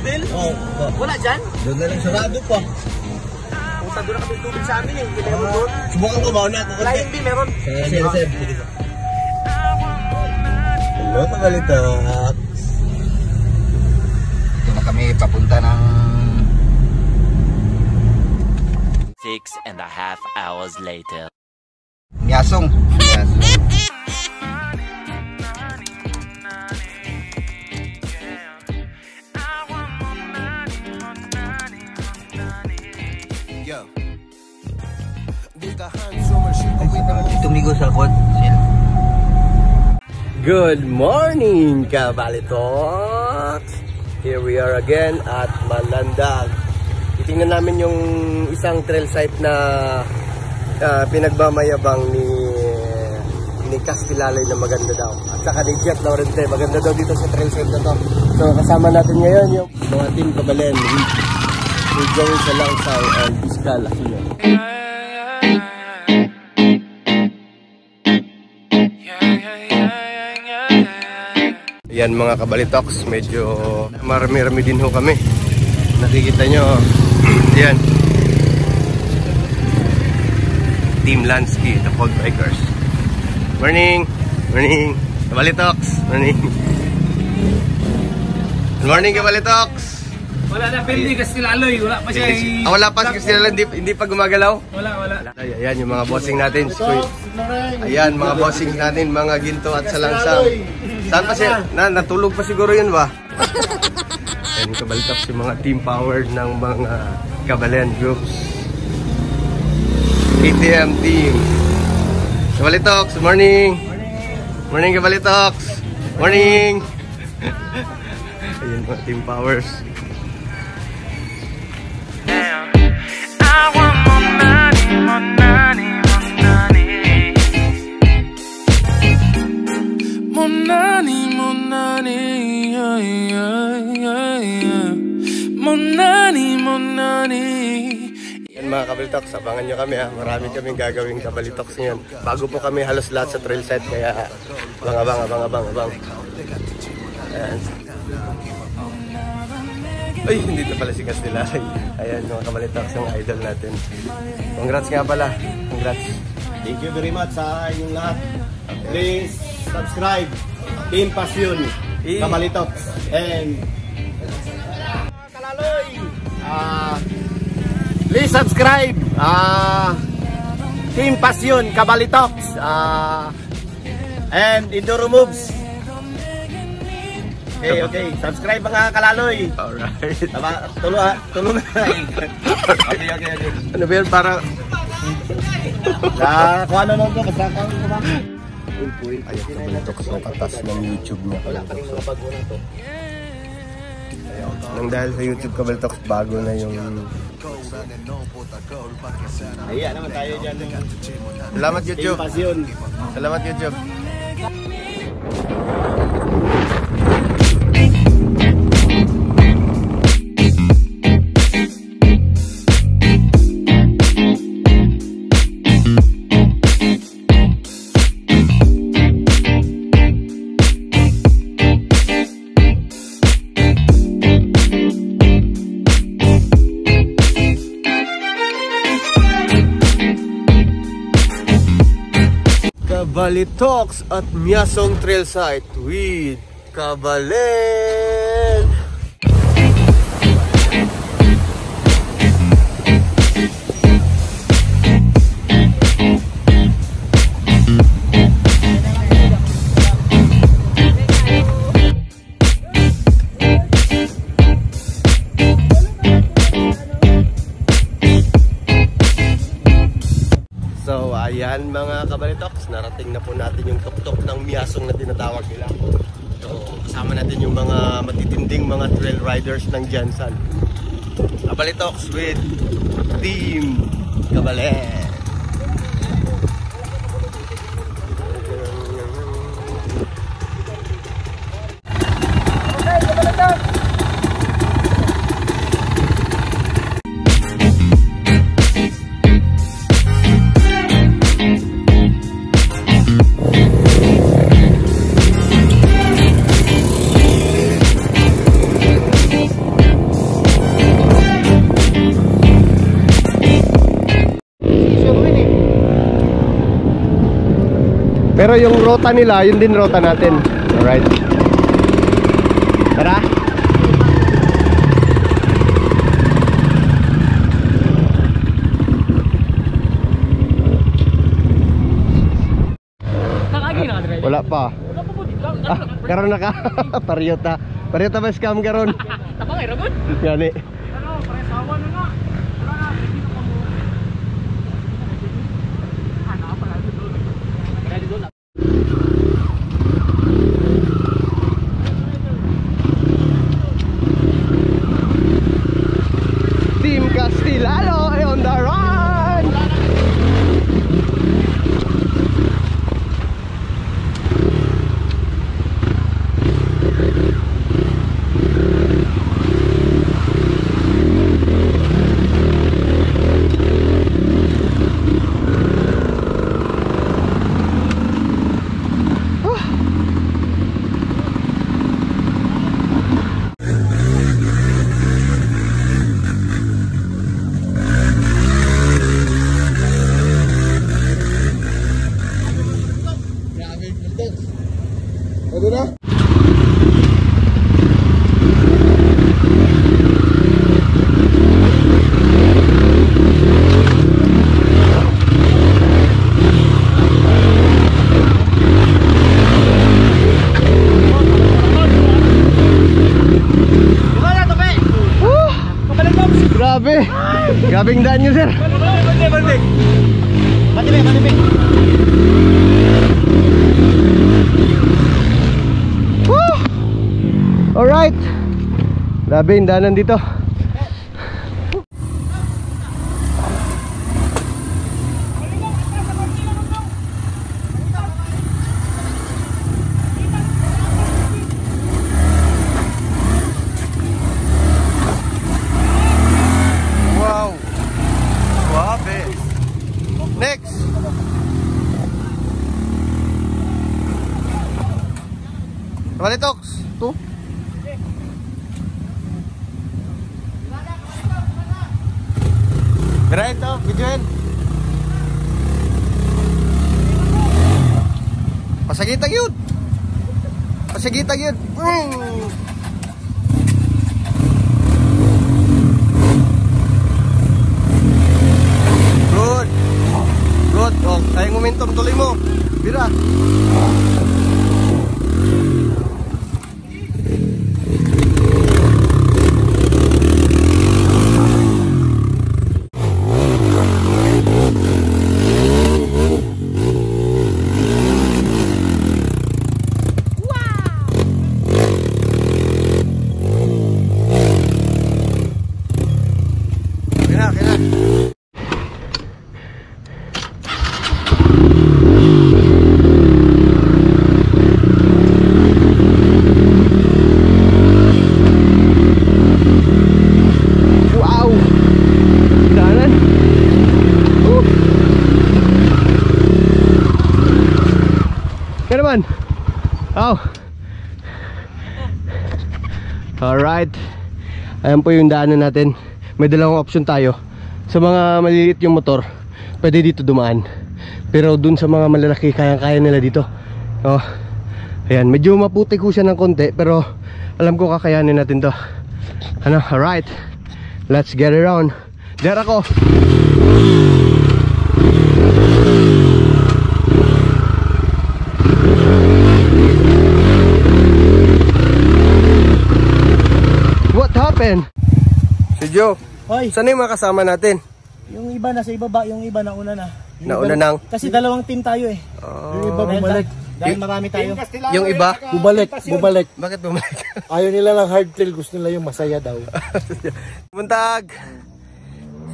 Bill? Oo. Wala dyan? Doon na lang sarado pa. Punta doon na kami tubig sa amin eh. Hindi meron doon. Subukan ko, mauna ako. Wala yun, Bill, meron. Sir. Hello, Kabalitok. Ito na kami papunta ng 6.5 hours later. Myasong. Tumigo sa kod. Good morning, Kabalitok! Here we are again at Malandag. Titingnan namin yung isang trail site na pinagmamayabang ni Castilalay na maganda daw. At saka ni Jet Laurente, maganda daw dito sa trail site na to. So kasama natin ngayon yung mga team Kabalen. We're going sa Langsang and Fiscal Aquino. Yan mga Kabalitoks, medyo marami-rami din ho kami. Nakikita nyo, yan. Team Lansky, the Cold Bikers. Morning! Morning! Kabalitoks! Morning! Good morning, Kabalitoks! Wala na, pero hindi Castilaloy. Wala pa siya. Wala pa si Castilaloy, hindi pa gumagalaw? Wala. Ayan yung mga bossing natin. Ayan mga bossing natin, mga Ginto at Salangsang. Saan pa siya? Natulog pa siguro yun ba? Ayan yung Kabalitoks, yung mga team power ng mga Kabalen groups. ATM team. Kabalitoks, morning! Morning Kabalitoks! Morning! Ayan mga team powers. Yan mga Kabalitoks, abangan nyo kami ha. Marami kaming gagawing Kabalitoks ngayon. Bago po kami halos lahat sa trail site, kaya abang. Ayan. Ay, hindi na pala si Castilay. Ayan mga Kabalitoks, ang idol natin. Congrats nga pala. Congrats. Thank you very much sa inyong lahat. Please subscribe Team Passion Kabalitoks and Kalaloy. Please subscribe Team Passion Kabalitoks and Enduro Moves. Okay. Subscribe mga Kalaloy. Alright. Tulong na. Okay. Ano ba yan? Para Kung ano lang ito, basta kang kumang. ayun, Kabalitoks ang katas ng YouTube niya. Nang dahil sa YouTube Kabalitoks, bago na yung... Ayan naman tayo dyan. Salamat YouTube. Team Passion. Salamat YouTube. Kabalitoks at Myasong Trail Site with Kabalen. So ayan mga Kabalitoks, narating na po natin yung tuktok ng Myasong na tinatawag nila. So kasama natin yung mga matitinding mga trail riders ng Jansan. Kabalitoks with Team Kabalen. Pero yung rota nila, yun din rota natin. Alright. Tara. Wala pa. Karon na ka. Pariyota. Pariyota ba scam karon? Tapang ay ragon. Gani. Ano, pare sawa na nga. Wala na dito ka mo. Ano pala dito. Ready doon. Team Castilalo on the run. Pwede na? Grabe! Grabing daan nyo, sir! Matibig. Alright! Grabe yung daanan dito. Wow! Grabe! Next! Kabalitox! 2 Tara ito, videoin. Pasagitag yun. Pasagitag yun. Good. Good. Oh, tayong momentum. Tuloy mo. Bira. Oh. Alright. Ayan po yung daanan natin. May dalawang option tayo. Sa mga maliliit yung motor, pwede dito dumaan. Pero dun sa mga malalaki, kaya nila dito. Oh. Ayan, medyo maputik ko siya ng konti, pero alam ko kakayanin natin to. Ano, alright. Let's get around. Diyan ako. What happened? Si Joe. Hoy, saan yung mga kasama natin? yung iba na sa ibaba, yung iba nauna na. Nauna nang. Kasi dalawang team tayo eh. Yung iba bumalik. Dahil marami tayo. Yung iba? Bumalik. Bakit bumalik? Ayaw nila lang hardtail, gusto nila yung masaya daw. Buntag.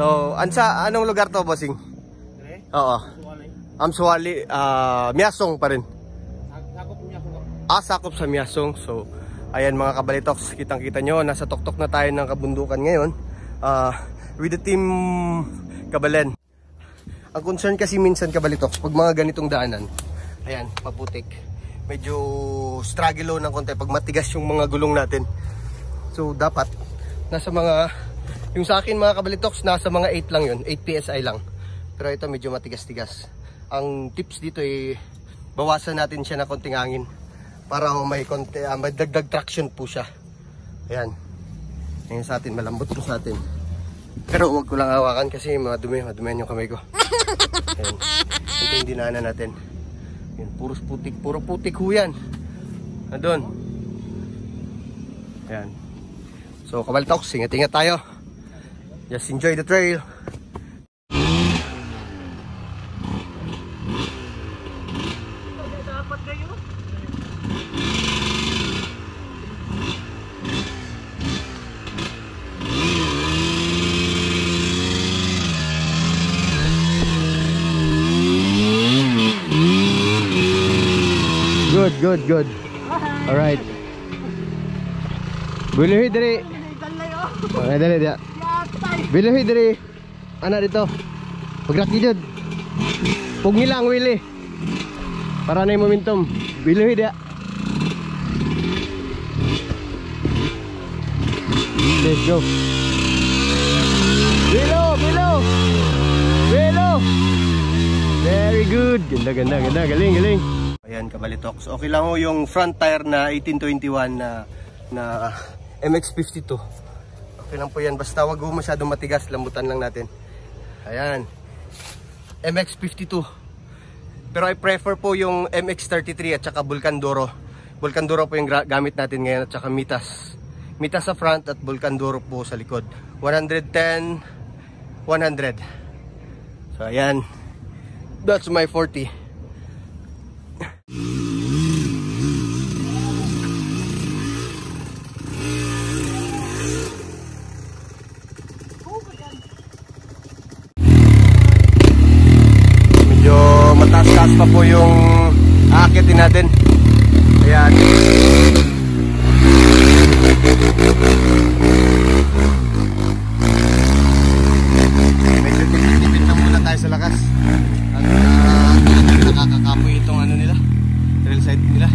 So, anong lugar to, bossing? Oo. Amsuwali, Miasong pa rin. Sakop sa Miasong. So, ayan mga kabalitoks, kitang-kita nyo, nasa tuktok na tayo ng kabundukan ngayon. With the team Kabalen. Ang concern kasi minsan kabalitoks, pag mga ganitong daanan, ayan, maputik. Medyo struggle ng konti pag matigas yung mga gulong natin. So dapat nasa mga, yung sa akin mga kabalitoks, nasa mga 8 lang yun, 8 PSI lang. Pero ito medyo matigas-tigas. Ang tips dito ay bawasan natin siya ng konting hangin para may konti, may dagdag traction po siya. Ayan. Ayan sa atin, malambot po sa atin. Pero huwag ko lang hawakan kasi madumihan yung kamay ko. Ayan. Ito yung dinaanan natin. Ayan, puro putik ho yan. Nandun. Ayan. So, Kabalitoks, ingat-ingat tayo. Just enjoy the trail. Good. Alright. Biluhi diri. Okay, dali dia. Biluhi diri. Anak dito. Pagraki jud. Pug nilang wili. Para na yung momentum. Biluhi dia. Let's go. Bilo. Very good. Ganda. Galing. Ayan, Kabalitoks. Okay lang ho yung front tire na 1821 na MX52. Okay lang po yan. Basta wag ho masyadong matigas. Lambutan lang natin. Ayan. MX52. Pero I prefer po yung MX33 at saka Vulcandoro. Vulcandoro po yung gamit natin ngayon at saka Mitas. Mitas sa front at Vulcandoro po sa likod. 110, 100. So ayan. That's my 40. Mataas pa po yung aakitin natin. Ayan. Medyo tipid na muna tayo sa lakas. At nakakakapoy itong ano nila, trail side nila.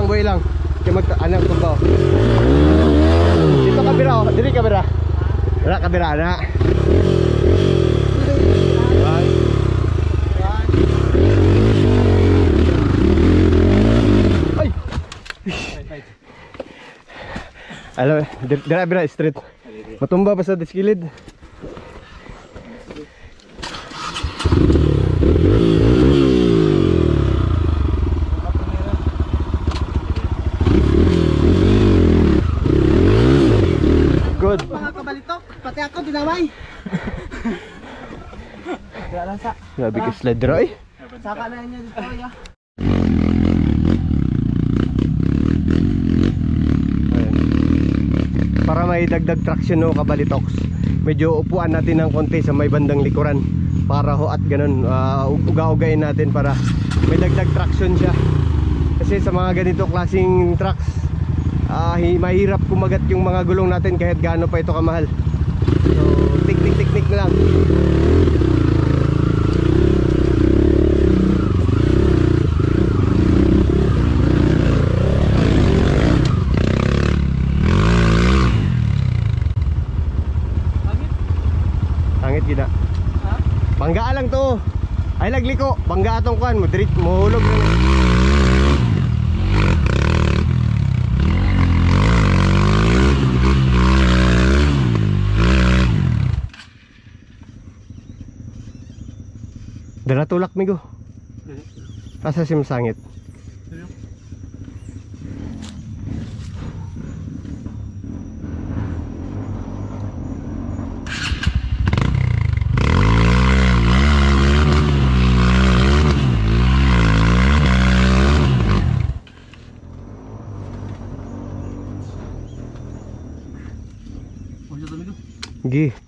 Buhay lang. Kaya anak ko ba? Dito kabira, dili kabira. Wala kabira na. Ay. Alam, dira straight. Matumba pa sa diskilid. Good. Mga Kabalitok, pati ako dinamay. Grabe ka slide Roy. Saka na niya dito ya. Para may dagdag traction no Kabalitoks. Medyo upuan natin ng konti sa may bandang likuran para ho at ganun uga-ugain natin para may dagdag traction siya. Kasi sa mga ganito klaseng trucks mahirap kumagat yung mga gulong natin kahit gaano pa ito kamahal. So technique na lang. Hangit gina. Bangga lang to. Ay lagliko, bangga atong kuan mo dirit mo hulog na. Dala tulak migo. Asa si masangit? Ano ito, amigo? Gi.